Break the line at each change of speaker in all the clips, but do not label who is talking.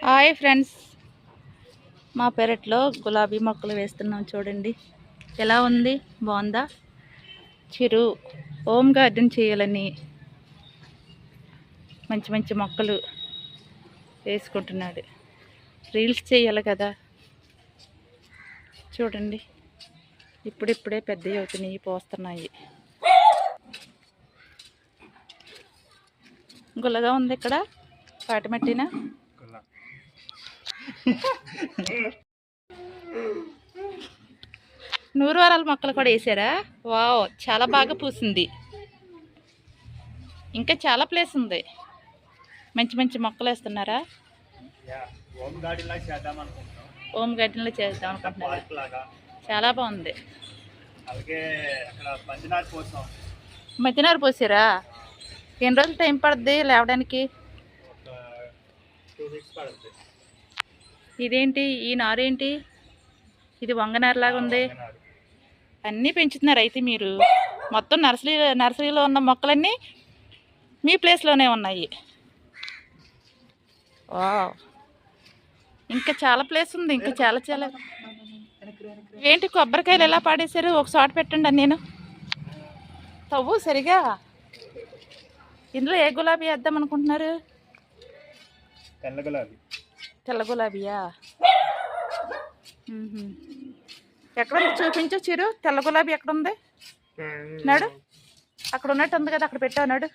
Hi friends, మా పెరట్లో గులాబీ మొక్కలు వేస్తున్నాం. చూడండి ఎలా ఉంది, బాగుందా? చిరు హోమ్ గార్డెన్ చేయాలని మంచి మంచి మొక్కలు వేసుకుంటున్నాడు. రీల్స్ చేయాలి కదా. చూడండి ఇప్పుడిప్పుడే పెద్దవి అవుతున్నాయి, పోస్తున్నాయి. గుల్లగా ఉంది ఇక్కడ పాటిమట్టిన. నూరు వారాల మొక్కలు కూడా వేసారా? వావ్, చాలా బాగా పూసింది. ఇంకా చాలా ప్లేస్ ఉంది. మంచి మంచి మొక్కలు వేస్తున్నారా? హోమ్ గార్డెన్లో చేద్దాం అనుకుంటున్నారా? చాలా బాగుంది. మధ్యనారు పోసారా? ఎన్ని రోజులు టైం పడుద్ది లేవడానికి? ఇదేంటి ఈ నారేంటి? ఇది వంగనారులాగా ఉంది. అన్నీ పెంచుతున్నారు అయితే మీరు. మొత్తం నర్సరీలో ఉన్న మొక్కలన్నీ మీ ప్లేస్లోనే ఉన్నాయి. వావ్, ఇంకా చాలా ప్లేస్ ఉంది. ఇంకా చాలా చాలా. ఏంటి కొబ్బరికాయలు ఎలా పాడేశారు? ఒక చోట పెట్టండి. నేను తవ్వు సరిగా. ఇందులో ఏ గులాబీ వేద్దాం అనుకుంటున్నారు?
తెల్ల గులాబీ.
తెల్ల గులాబీయా? ఎక్కడ చూపించు చిరు. తెల్ల గులాబీ ఎక్కడ ఉంది? నాడు అక్కడ ఉన్నట్టు ఉంది కదా, అక్కడ పెట్టావు. నాడు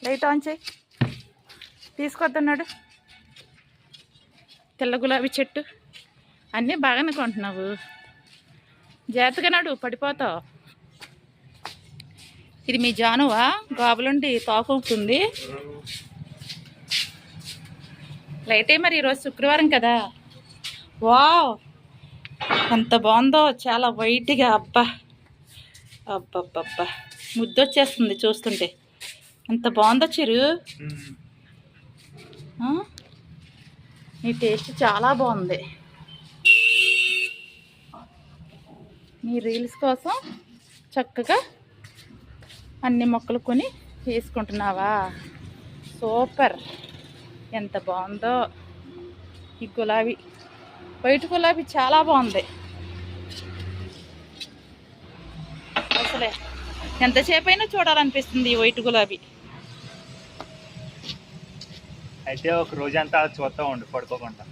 లైట్ ఆన్ చేయి. తీసుకొద్దన్నాడు. తెల్ల గులాబీ చెట్టు అన్నీ బాగానే కొంటున్నావు. జాగ్రత్తగా నాడు, పడిపోతావు. ఇది మీ జానువా? గాబులుండి తోకుంటుంది. లైటే. మరి ఈరోజు శుక్రవారం కదా. వావ్, ఎంత బాగుందో, చాలా వైట్గా. అబ్బా అబ్బబ్బబ్బా, ముద్దొచ్చేస్తుంది చూస్తుంటే. ఎంత బాగుందో చిరు. నీ టేస్ట్ చాలా బాగుంది. నీ రీల్స్ కోసం చక్కగా అన్ని మొక్కలు కొని వేసుకుంటున్నావా? సూపర్, ఎంత బాగుందో. ఈ గులాబీ, వైట్ గులాబీ చాలా బాగుంది. అసలే ఎంతసేపు అయినా చూడాలనిపిస్తుంది ఈ వైట్ గులాబీ.
అయితే ఒక రోజంతా చూస్తూ ఉండు, పడుకోకుండా.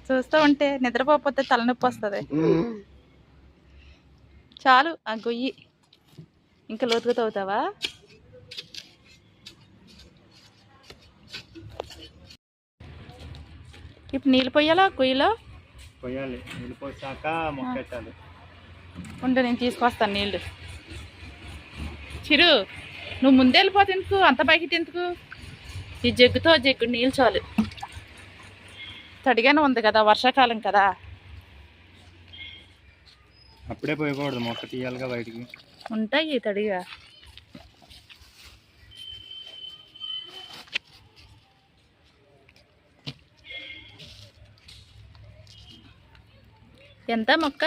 చూస్తూ ఉంటే నిద్రపోతే తలనొప్పి వస్తుంది. చాలు ఆ గొయ్యి. ఇంకా లోతుగా తవ్వుతావా? ఇప్పుడు నీళ్ళు పోయాలా గొయ్యిలో?
పోయాలి. నీళ్ళు పోసాక మొక్కెట్టాలి.
ఉండు, నేను తీసుకొస్తాను నీళ్ళు. చిరు, నువ్వు ముందే వెళ్ళిపోతే ఎందుకు? అంత బయట ఎందుకు? ఈ జగ్గుతో జగ్గు నీళ్ళు చాలు. తడిగానే ఉంది కదా, వర్షాకాలం కదా.
అప్పుడే పోయకూడదు, మొక్క తీయాలిగా బయటికి.
ఉంటాయి తడిగా. ఎంత మొక్క?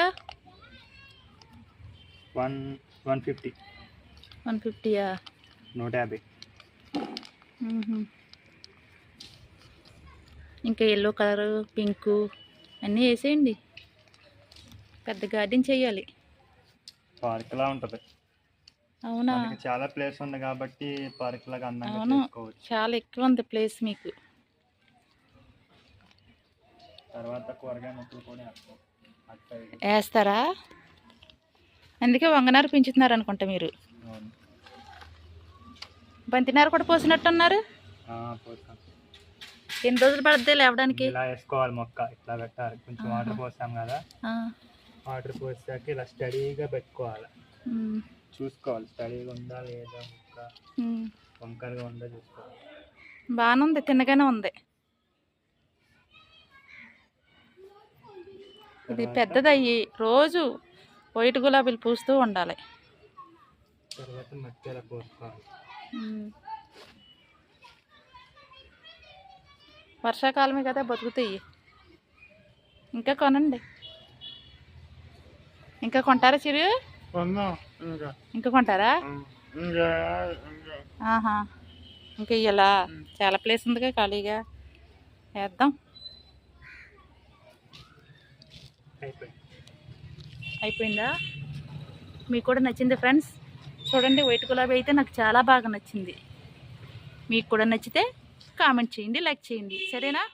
150.
150యా?
150.
ఇంకా ఎల్లో కలరు, పింకు అన్నీ వేసేయండి. పెద్ద గార్డెన్ చేయాలి.
పార్క్ లా ఉంటది.
అవునా?
చాలా ప్లేస్ ఉంది కాబట్టి పార్క్ లాగా అందంగా చేసుకోవచ్చు.
చాలా ఎక్కువ ఉంది ప్లేస్ మీకు.
తర్వాత కూరగాయ మొక్కలు కూడా
వేస్తారా? అందుకే వంగనారు పెంచుతున్నారు అనుకుంటా మీరు. బంతినారు కూడా పోసినట్టున్నారు. ఎన్ని రోజులు పడుతుంది లేవడానికి?
ఇలా వేసుకోవాలి మొక్క, ఇట్లా పెట్టాలి. కొంచెం వాటర్ పోసాం కదా, వాటర్ పోసాక ఇలా స్టడీగా పెట్టుకోవాలి. చూసుకోవాలి స్టడీగా ఉందా లేదా, మొక్క వంకరగా ఉందా చూసుకోవాలి.
బాగానే ఉంది, తిన్నగానే ఉంది. ఇది పెద్దదయ్యి రోజు వైట్ గులాబీలు పూస్తూ ఉండాలి.
తర్వాత మట్టి అలా పోసుకోవాలి.
వర్షాకాలమే కదా, బతుకుతాయి. ఇంకా కొనండి. ఇంకా కొంటారా చిరు? ఇంకా కొంటారా? ఆహా, ఇంకా ఇలా చాలా ప్లేస్ ఉందిగా ఖాళీగా, వేద్దాం. అయిపోయిందా? మీకు కూడా నచ్చింది ఫ్రెండ్స్? చూడండి, వైట్ గులాబీ అయితే నాకు చాలా బాగా నచ్చింది. మీకు కూడా నచ్చితే కామెంట్ చేయండి, లైక్ చేయండి, సరేనా?